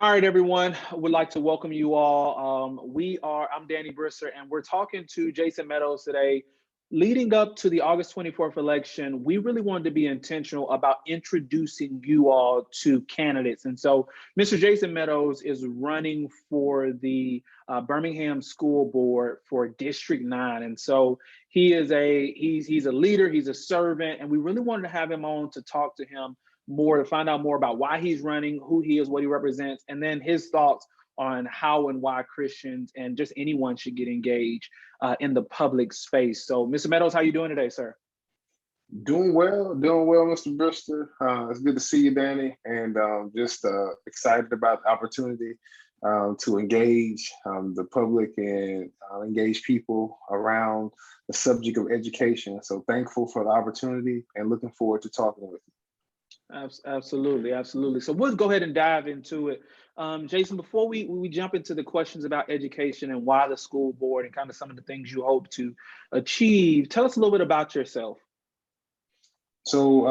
All right, everyone. Would like to welcome you all. I'm Danny Brister, and we're talking to Jason Meadows today. Leading up to the August 24th election, we really wanted to be intentional about introducing you all to candidates. And so Mr. Jason Meadows is running for the Birmingham School Board for District 9. And so he's a leader, he's a servant, and we really wanted to have him on to talk to him more, to find out more about why he's running, who he is, what he represents, and then his thoughts on how and why Christians and just anyone should get engaged in the public space. So, Mr. Meadows, how you doing today, sir? Doing well, Mr. Brister. It's good to see you, Danny, and just excited about the opportunity to engage the public and engage people around the subject of education. So thankful for the opportunity and looking forward to talking with you. Absolutely, absolutely. So we'll go ahead and dive into it. Jason, before we jump into the questions about education and why the school board and kind of some of the things you hope to achieve, tell us a little bit about yourself. So,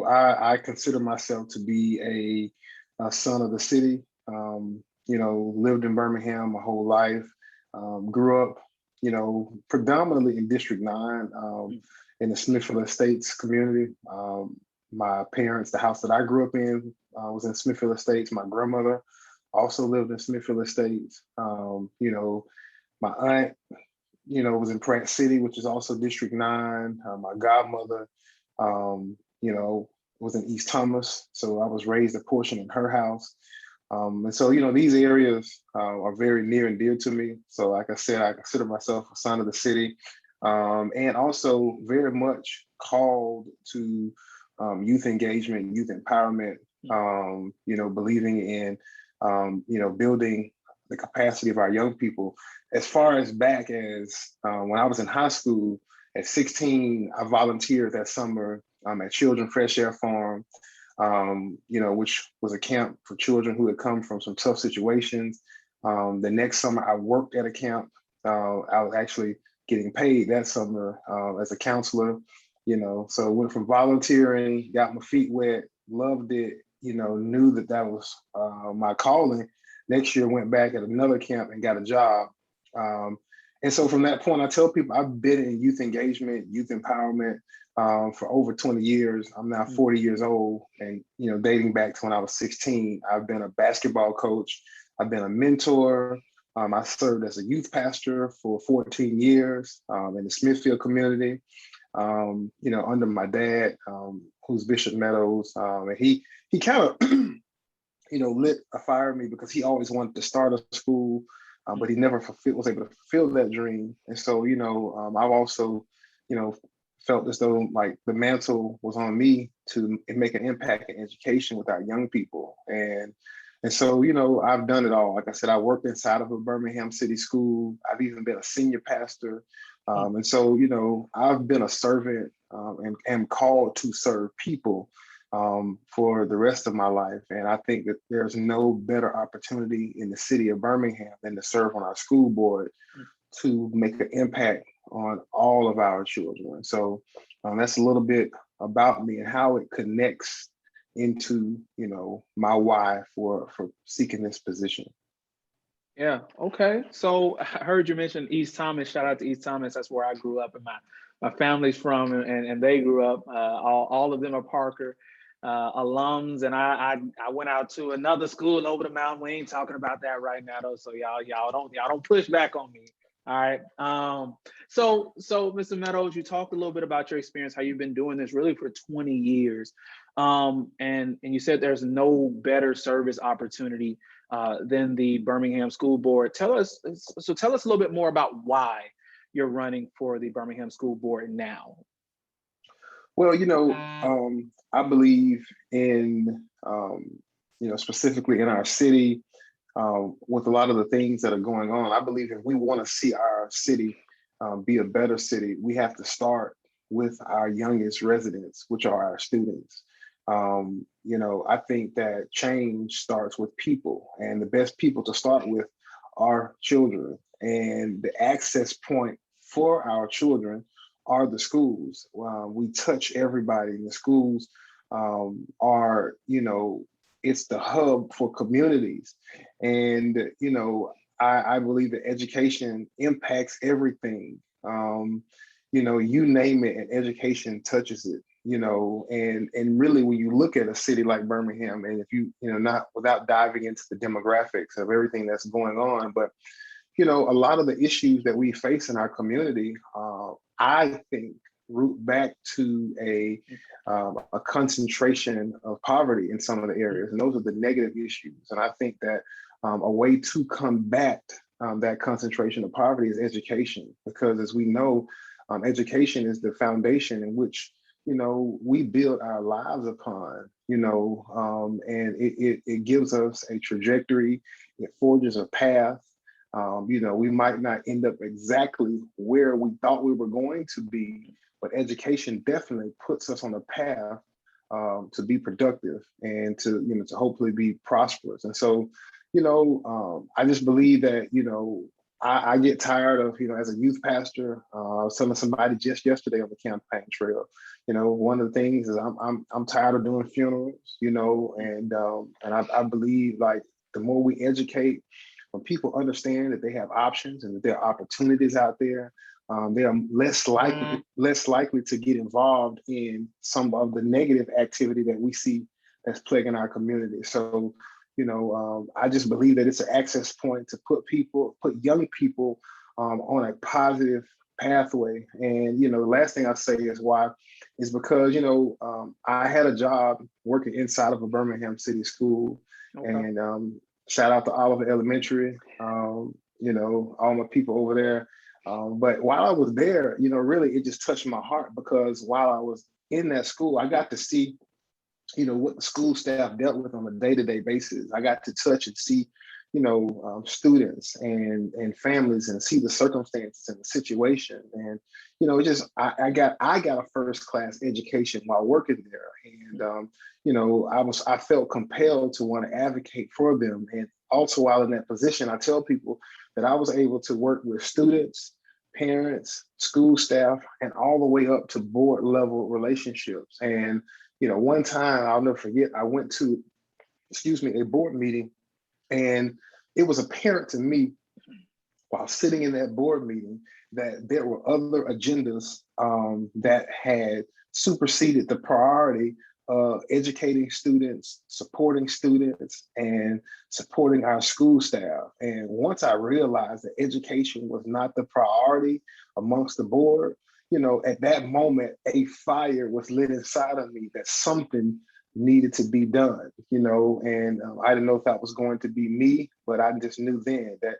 I consider myself to be a son of the city. Lived in Birmingham my whole life. Grew up, predominantly in District 9 in the Smithfield Estates community. My parents, the house that I grew up in was in Smithfield Estates. My grandmother also lived in Smithfield Estates. My aunt, was in Pratt City, which is also District 9. My godmother, was in East Thomas. So I was raised a portion in her house. And so, these areas are very near and dear to me. So like I said, I consider myself a son of the city and also very much called to youth engagement, youth empowerment, believing in, building the capacity of our young people. As far as back as when I was in high school, at 16, I volunteered that summer at Children Fresh Air Farm, which was a camp for children who had come from some tough situations. The next summer, I worked at a camp. I was actually getting paid that summer as a counselor. So went from volunteering, got my feet wet, loved it, knew that was my calling. Next year, went back at another camp and got a job. And so from that point, I tell people I've been in youth engagement, youth empowerment for over 20 years. I'm now 40 years old and, dating back to when I was 16, I've been a basketball coach. I've been a mentor. I served as a youth pastor for 14 years in the Smithfield community. Under my dad, who's Bishop Meadows, and he kind of, lit a fire in me because he always wanted to start a school, but he never was able to fulfill that dream. And so, I've also, felt as though like the mantle was on me to make an impact in education with our young people. And so, I've done it all. Like I said, I worked inside of a Birmingham City school. I've even been a senior pastor. And so, I've been a servant and am called to serve people for the rest of my life. And I think that there's no better opportunity in the city of Birmingham than to serve on our school board to make an impact on all of our children. So that's a little bit about me and how it connects into, my why for seeking this position. Yeah. Okay. So I heard you mention East Thomas. Shout out to East Thomas. That's where I grew up, and my family's from, and they grew up. All of them are Parker alums, and I went out to another school over the mountain. We ain't talking about that right now, though. So y'all don't push back on me. All right. So Mr. Meadows, you talked a little bit about your experience, how you've been doing this really for 20 years. And you said there's no better service opportunity than the Birmingham School Board. Tell us a little bit more about why you're running for the Birmingham School Board now. Well, I believe in, specifically in our city, with a lot of the things that are going on. I believe if we want to see our city be a better city, we have to start with our youngest residents, which are our students. I think that change starts with people, and the best people to start with are children. And the access point for our children are the schools. We touch everybody. The schools are, it's the hub for communities. And, I believe that education impacts everything. You name it, and education touches it. And really, when you look at a city like Birmingham, and if not without diving into the demographics of everything that's going on, but a lot of the issues that we face in our community, I think, root back to a concentration of poverty in some of the areas, and those are the negative issues. And I think that a way to combat that concentration of poverty is education, because as we know, education is the foundation in which we build our lives upon. And it gives us a trajectory, it forges a path. We might not end up exactly where we thought we were going to be, but education definitely puts us on a path to be productive and to hopefully be prosperous. And so, I just believe that, I get tired of, as a youth pastor, I was telling somebody just yesterday on the campaign trail, one of the things is I'm tired of doing funerals, and I believe, like, the more we educate, when people understand that they have options and that there are opportunities out there, they are less likely to get involved in some of the negative activity that we see that's plaguing our community. So, I just believe that it's an access point to put young people on a positive pathway. And the last thing I say is why is because I had a job working inside of a Birmingham City school, okay. And shout out to Oliver Elementary, all my people over there. But while I was there, really it just touched my heart, because while I was in that school, I got to see, what the school staff dealt with on a day-to-day basis. I got to touch and see, students and families, and see the circumstances and the situation. And, I got a first-class education while working there. And, I felt compelled to want to advocate for them. And also, while in that position, I tell people that I was able to work with students, parents, school staff, and all the way up to board level relationships. And, one time I'll never forget, I went to, a board meeting, and it was apparent to me while sitting in that board meeting that there were other agendas that had superseded the priority of educating students, and supporting our school staff. And once I realized that education was not the priority amongst the board, at that moment, a fire was lit inside of me that something needed to be done, and I didn't know if that was going to be me, but I just knew then that,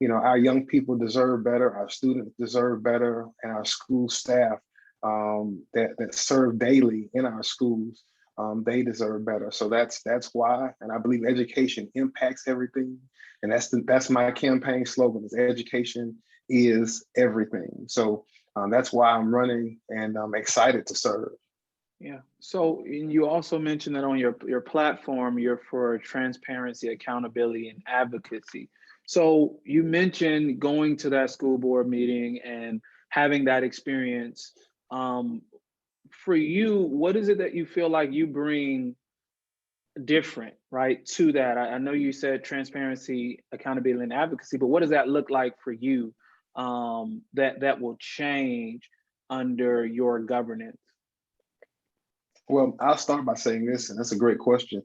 our young people deserve better, our students deserve better, and our school staff that serve daily in our schools, they deserve better. So that's why, and I believe education impacts everything, and that's my campaign slogan: is education is everything. So that's why I'm running, and I'm excited to serve. Yeah. So, and you also mentioned that on your platform, you're for transparency, accountability, and advocacy. So you mentioned going to that school board meeting and having that experience. For you, what is it that you feel like you bring different, right, to that? I know you said transparency, accountability, and advocacy, but what does that look like for you, that will change under your governance? Well, I'll start by saying this, and that's a great question,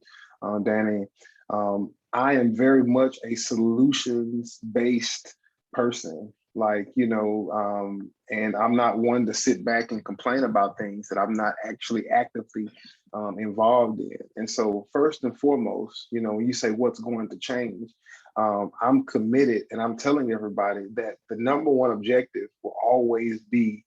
Danny. I am very much a solutions-based person. Like, and I'm not one to sit back and complain about things that I'm not actually actively involved in. And so first and foremost, when you say what's going to change, I'm committed, and I'm telling everybody that the number one objective will always be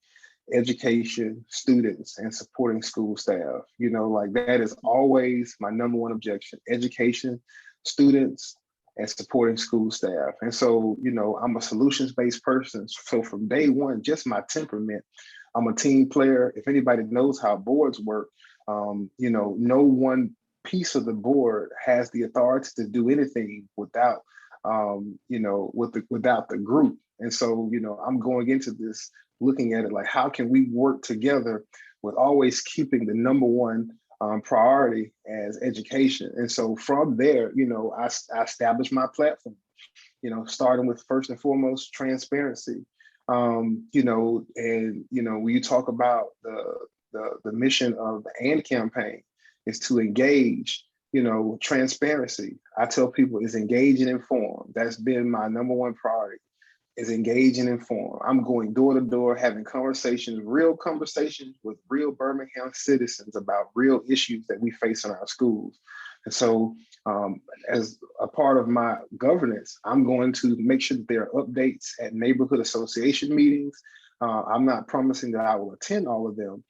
education, students, and supporting school staff. Like, that is always my number one objection: education, students, and supporting school staff. And so, I'm a solutions-based person. So from day one, just my temperament, I'm a team player. If anybody knows how boards work, no one piece of the board has the authority to do anything without, without the group. And so, I'm going into this looking at it like, how can we work together with always keeping the number one priority as education. And so from there, I established my platform, starting with first and foremost transparency. When you talk about the mission of the AND campaign is to engage, transparency. I tell people is engage and inform. That's been my number one priority, is engage and inform. I'm going door to door, having conversations, real conversations with real Birmingham citizens about real issues that we face in our schools. And so, as a part of my governance, I'm going to make sure that there are updates at neighborhood association meetings. I'm not promising that I will attend all of them,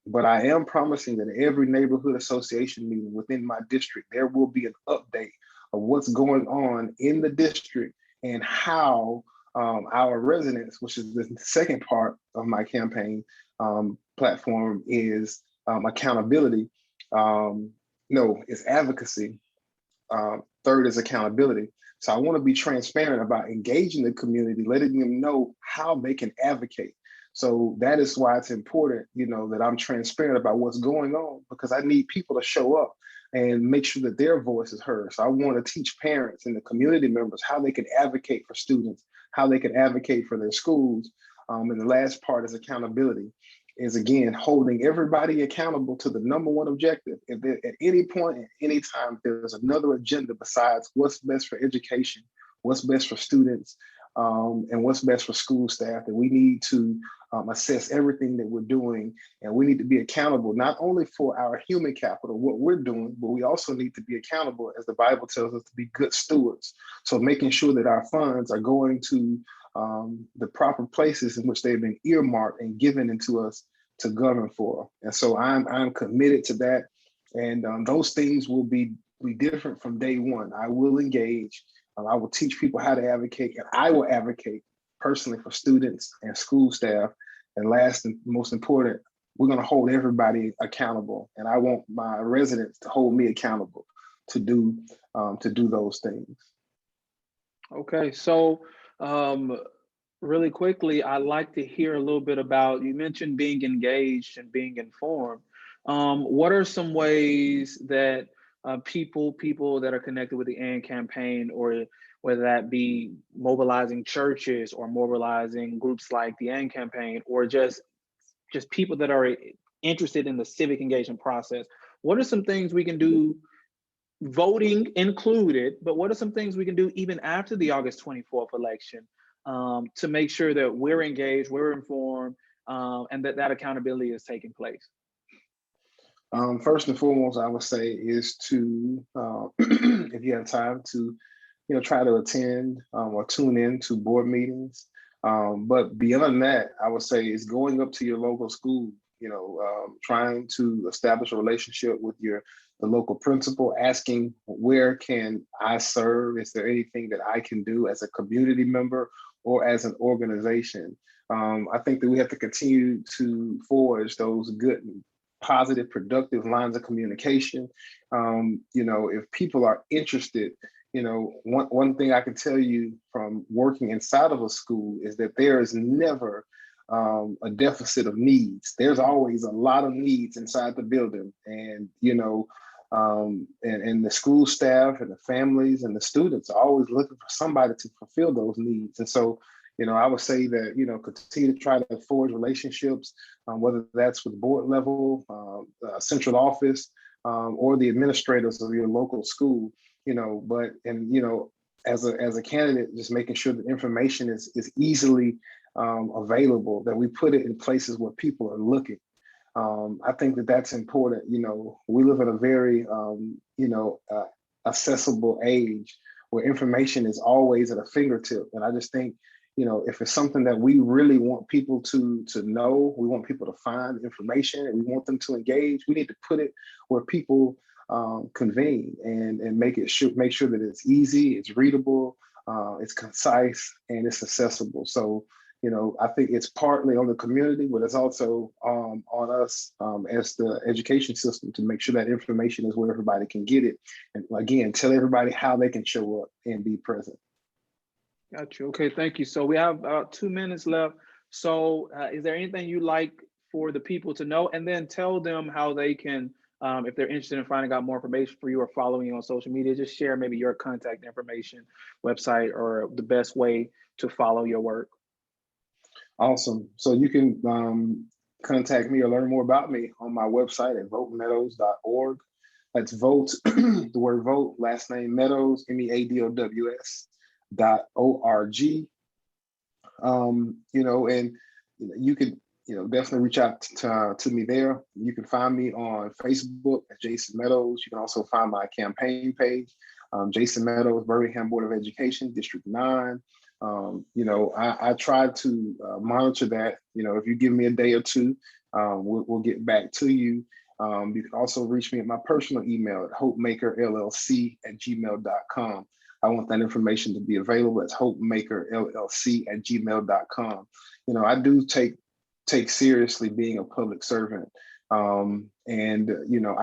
but I am promising that every neighborhood association meeting within my district, there will be an update of what's going on in the district and how our residents, which is the second part of my campaign platform, is accountability. No, it's advocacy. Third is accountability. So I want to be transparent about engaging the community, letting them know how they can advocate. So that is why it's important, that I'm transparent about what's going on, because I need people to show up and make sure that their voice is heard. So I want to teach parents and the community members how they can advocate for students, how they can advocate for their schools. And the last part is accountability, is again, holding everybody accountable to the number one objective. If there, at any point, at any time, there's another agenda besides what's best for education, what's best for students, and what's best for school staff, that we need to assess everything that we're doing. And we need to be accountable, not only for our human capital, what we're doing, but we also need to be accountable, as the Bible tells us, to be good stewards. So making sure that our funds are going to the proper places in which they've been earmarked and given into us to govern for. And so I'm committed to that. And those things will be different from day one. I will engage. I will teach people how to advocate, and I will advocate personally for students and school staff. And last and most important, we're going to hold everybody accountable. And I want my residents to hold me accountable to do those things. Okay, so really quickly, I'd like to hear a little bit about, you mentioned being engaged and being informed. What are some ways that people that are connected with the AND campaign, or whether that be mobilizing churches or mobilizing groups like the AND campaign, or just people that are interested in the civic engagement process, what are some things we can do, voting included, but what are some things we can do even after the August 24th election to make sure that we're engaged, we're informed, and that accountability is taking place? First and foremost, I would say is to, if you have time to, try to attend or tune in to board meetings. But beyond that, I would say is going up to your local school, trying to establish a relationship with the local principal, asking, where can I serve? Is there anything that I can do as a community member or as an organization? I think that we have to continue to forge those good, positive, productive lines of communication. If people are interested, one thing I can tell you from working inside of a school is that there is never a deficit of needs. There's always a lot of needs inside the building, and and the school staff and the families and the students are always looking for somebody to fulfill those needs. And so, I would say that, continue to try to forge relationships, whether that's with board level, central office, or the administrators of your local school, as a candidate, just making sure that information is easily available, that we put it in places where people are looking. I think that that's important. We live in a very, accessible age where information is always at a fingertip. And I just think, if it's something that we really want people to know, we want people to find information and we want them to engage, we need to put it where people convene and make sure that it's easy, it's readable, it's concise, and it's accessible. So, I think it's partly on the community, but it's also on us as the education system to make sure that information is where everybody can get it. And again, tell everybody how they can show up and be present. Got you. Okay, thank you. So we have about 2 minutes left. So is there anything you'd like for the people to know? And then tell them how they can If they're interested in finding out more information for you or following you on social media, just share maybe your contact information, website, or the best way to follow your work. Awesome. So you can contact me or learn more about me on my website at votemeadows.org. That's vote, the word vote, last name Meadows, MEADOWS.org. And you can, definitely reach out to me there. You can find me on Facebook at Jason Meadows. You can also find my campaign page, Jason Meadows, Birmingham Board of Education, District 9. I try to monitor that. If you give me a day or two, we'll get back to you. You can also reach me at my personal email at hopemakerllc@gmail.com. I want that information to be available. It's hopemakerllc@gmail.com. I do take seriously being a public servant. I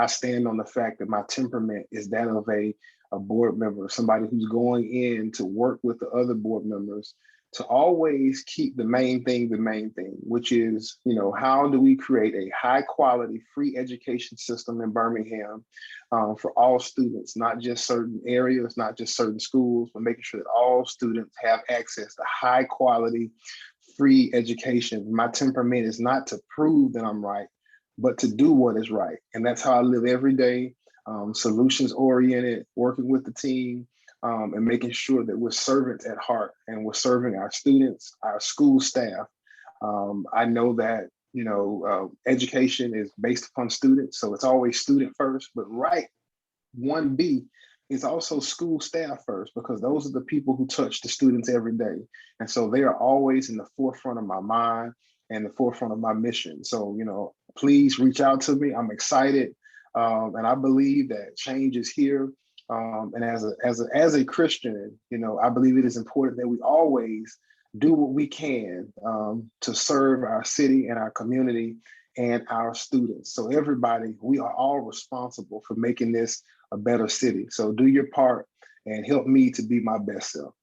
stand on the fact that my temperament is that of a board member, somebody who's going in to work with the other board members to always keep the main thing, which is, how do we create a high quality free education system in Birmingham for all students, not just certain areas, not just certain schools, but making sure that all students have access to high quality free education. My temperament is not to prove that I'm right, but to do what is right. And that's how I live every day, solutions oriented, working with the team, and making sure that we're servants at heart and we're serving our students, our school staff. I know that, education is based upon students, so it's always student first, but 1B is also school staff first, because those are the people who touch the students every day. And so they are always in the forefront of my mind and the forefront of my mission. So, please reach out to me. I'm excited. And I believe that change is here. And as a Christian, I believe it is important that we always do what we can to serve our city and our community and our students. So everybody, we are all responsible for making this a better city. So do your part and help me to be my best self.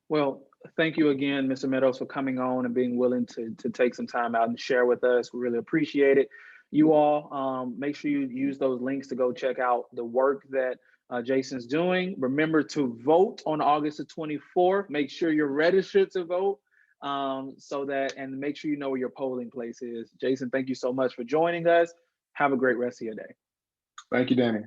Well, thank you again, Mr. Meadows, for coming on and being willing to take some time out and share with us. We really appreciate it. You all, make sure you use those links to go check out the work that Jason's doing. Remember to vote on August the 24th. Make sure you're registered to vote, and make sure you know where your polling place is. Jason, thank you so much for joining us. Have a great rest of your day. Thank you, Danny.